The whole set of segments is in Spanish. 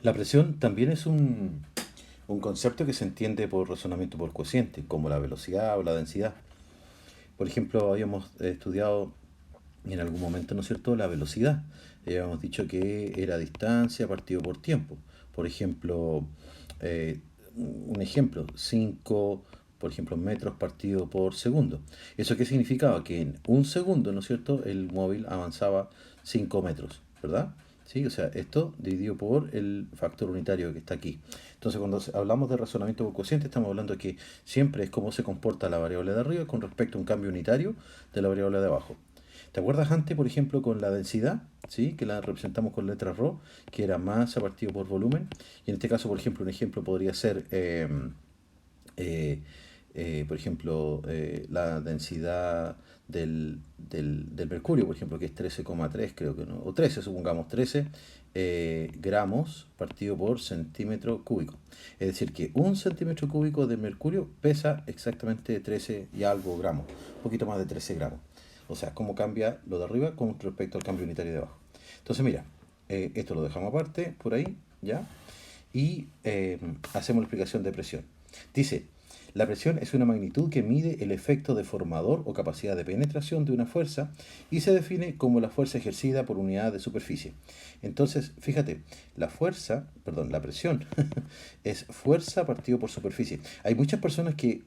La presión también es un concepto que se entiende por razonamiento por cociente, como la velocidad o la densidad. Por ejemplo, habíamos estudiado en algún momento, ¿no es cierto?, la velocidad. Habíamos dicho que era distancia partido por tiempo. Por ejemplo, eh, un ejemplo, 5 por ejemplo, metros partido por segundo. ¿Eso qué significaba? Que en un segundo, ¿no es cierto?, el móvil avanzaba 5 metros, ¿verdad? ¿Sí? O sea, esto dividido por el factor unitario que está aquí. Entonces, cuando hablamos de razonamiento por cociente, estamos hablando de que siempre es cómo se comporta la variable de arriba con respecto a un cambio unitario de la variable de abajo. ¿Te acuerdas antes, por ejemplo, con la densidad? ¿Sí? Que la representamos con letras ρ, que era masa partido por volumen. Y en este caso, por ejemplo, un ejemplo podría ser, eh, por ejemplo, la densidad del mercurio, por ejemplo, que es 13,3, creo que no, o 13, supongamos, 13 gramos partido por centímetro cúbico. Es decir, que un centímetro cúbico de mercurio pesa exactamente 13 y algo gramos, un poquito más de 13 gramos. O sea, cómo cambia lo de arriba con respecto al cambio unitario de abajo. Entonces, mira, esto lo dejamos aparte, por ahí, ¿ya? Y hacemos la explicación de presión. Dice, la presión es una magnitud que mide el efecto deformador o capacidad de penetración de una fuerza y se define como la fuerza ejercida por unidad de superficie. Entonces, fíjate, la presión es fuerza partido por superficie. Hay muchas personas que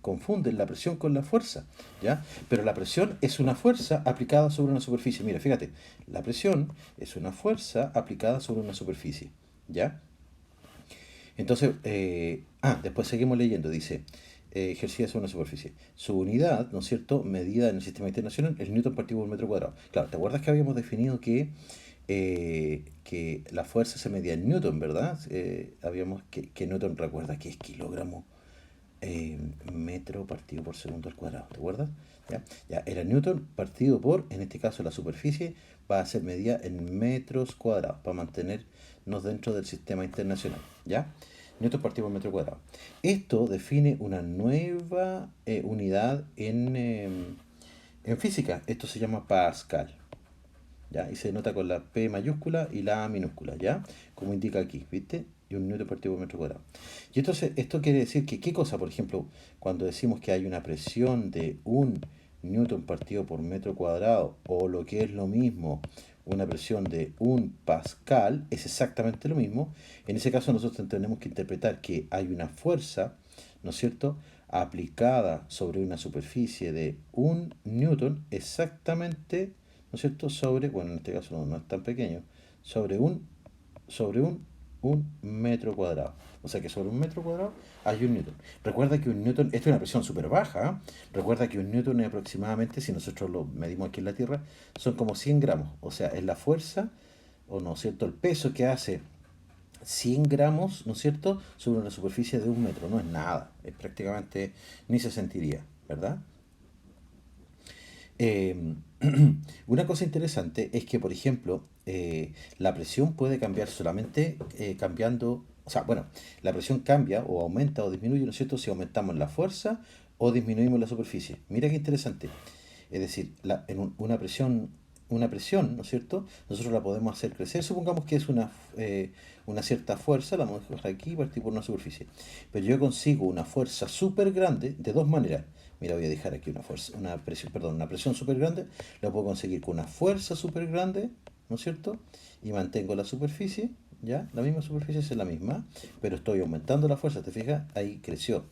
confunden la presión con la fuerza, ¿ya? Pero la presión es una fuerza aplicada sobre una superficie. Mira, fíjate, la presión es una fuerza aplicada sobre una superficie, ¿ya? Entonces, después seguimos leyendo, dice, ejercida sobre una superficie. Su unidad, ¿no es cierto?, medida en el sistema internacional, es newton partido por metro cuadrado. Claro, ¿te acuerdas que habíamos definido que la fuerza se medía en newton, ¿verdad? Habíamos que newton, recuerda que es kilogramo metro partido por segundo al cuadrado, ¿te acuerdas? ¿Ya? Ya, era newton partido por, en este caso la superficie, va a ser medida en metros cuadrados para mantenernos dentro del sistema internacional, ¿ya? Newton partido por metro cuadrado. Esto define una nueva unidad en física. Esto se llama Pascal, ¿ya? Y se denota con la P mayúscula y la A minúscula, ¿ya? Como indica aquí, ¿viste? Y un newton partido por metro cuadrado. Y entonces, esto quiere decir que, ¿qué cosa? Por ejemplo, cuando decimos que hay una presión de un newton partido por metro cuadrado, o lo que es lo mismo, una presión de un pascal, es exactamente lo mismo. En ese caso, nosotros tenemos que interpretar que hay una fuerza, ¿no es cierto?, aplicada sobre una superficie de un newton exactamente, ¿no es cierto?, sobre, bueno, en este caso no es tan pequeño, sobre un metro cuadrado. O sea que sobre un metro cuadrado hay un newton. Recuerda que un newton, esto es una presión súper baja, ¿eh? Recuerda que un newton es aproximadamente, si nosotros lo medimos aquí en la Tierra, son como 100 gramos. O sea, es la fuerza, o no es cierto, el peso que hace 100 gramos, ¿no es cierto?, sobre una superficie de un metro. No es nada, es prácticamente, ni se sentiría, ¿verdad? Eh, una cosa interesante es que, por ejemplo, la presión puede cambiar solamente cambiando, o sea, bueno, la presión cambia o aumenta o disminuye, ¿no es cierto?, si aumentamos la fuerza o disminuimos la superficie. Mira qué interesante. Es decir, una presión, ¿no es cierto? Nosotros la podemos hacer crecer. Supongamos que es una cierta fuerza, la vamos a dejar aquí y partir por una superficie. Pero yo consigo una fuerza súper grande de dos maneras. Mira, voy a dejar aquí una presión súper grande. La puedo conseguir con una fuerza súper grande, ¿no es cierto? Y mantengo la superficie, ¿ya? La misma superficie es la misma, pero estoy aumentando la fuerza, ¿te fijas? Ahí creció.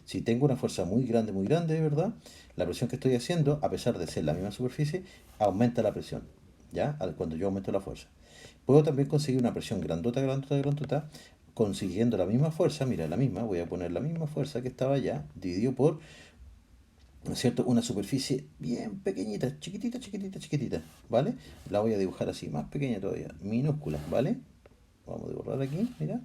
Si tengo una fuerza muy grande, de verdad, la presión que estoy haciendo, a pesar de ser la misma superficie, aumenta la presión, ¿ya? Cuando yo aumento la fuerza. Puedo también conseguir una presión grandota, consiguiendo la misma fuerza, mira, la misma, voy a poner la misma fuerza que estaba allá, dividido por, ¿no es cierto?, una superficie bien pequeñita, chiquitita, ¿vale? La voy a dibujar así, más pequeña todavía, minúscula, ¿vale? Vamos a borrar aquí, mira,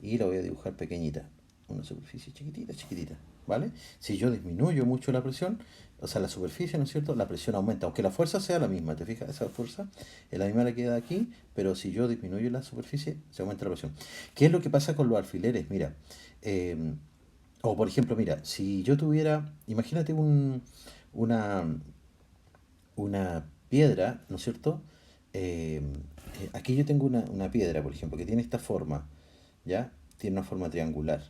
y la voy a dibujar pequeñita, una superficie chiquitita, ¿vale? Si yo disminuyo mucho la presión, o sea, la superficie, ¿no es cierto?, la presión aumenta, aunque la fuerza sea la misma, ¿te fijas? Esa fuerza es la misma la que queda aquí, pero si yo disminuyo la superficie, se aumenta la presión. ¿Qué es lo que pasa con los alfileres? Mira, eh, o por ejemplo, mira, si yo tuviera, imagínate una, una piedra, ¿no es cierto?, eh, aquí yo tengo una piedra, por ejemplo, que tiene esta forma, ¿ya? Tiene una forma triangular,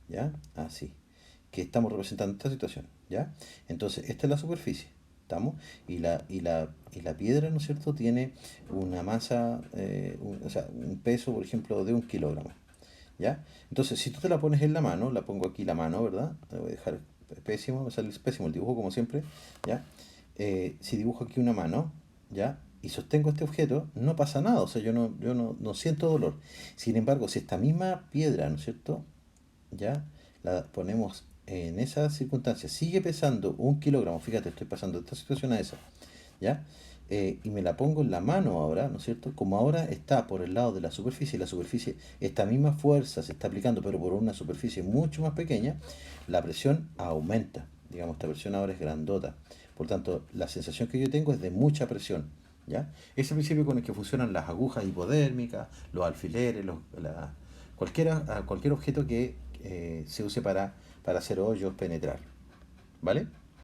¿ya? Así, que estamos representando esta situación, ¿ya? Entonces, esta es la superficie, ¿estamos? Y la piedra, ¿no es cierto?, tiene una masa, o sea, un peso, por ejemplo, de 1 kilogramo, ¿ya? Entonces, si tú te la pones en la mano, la pongo aquí la mano, ¿verdad? La voy a dejar pésimo, me sale pésimo el dibujo como siempre, ¿ya? Si dibujo aquí una mano, ¿ya? Y sostengo este objeto, no pasa nada, o sea, yo no siento dolor. Sin embargo, si esta misma piedra, ¿no es cierto?, ¿ya? La ponemos en esa circunstancia, sigue pesando 1 kilogramo, fíjate, estoy pasando de esta situación a esa, ¿ya? Y me la pongo en la mano ahora, ¿no es cierto? Como ahora está por el lado de la superficie, y la superficie, esta misma fuerza se está aplicando, pero por una superficie mucho más pequeña, la presión aumenta. Digamos, esta presión ahora es grandota. Por tanto, la sensación que yo tengo es de mucha presión, ¿ya? Ese principio con el que funcionan las agujas hipodérmicas, los alfileres, cualquier objeto que se use para hacer hoyos, penetrar, ¿vale?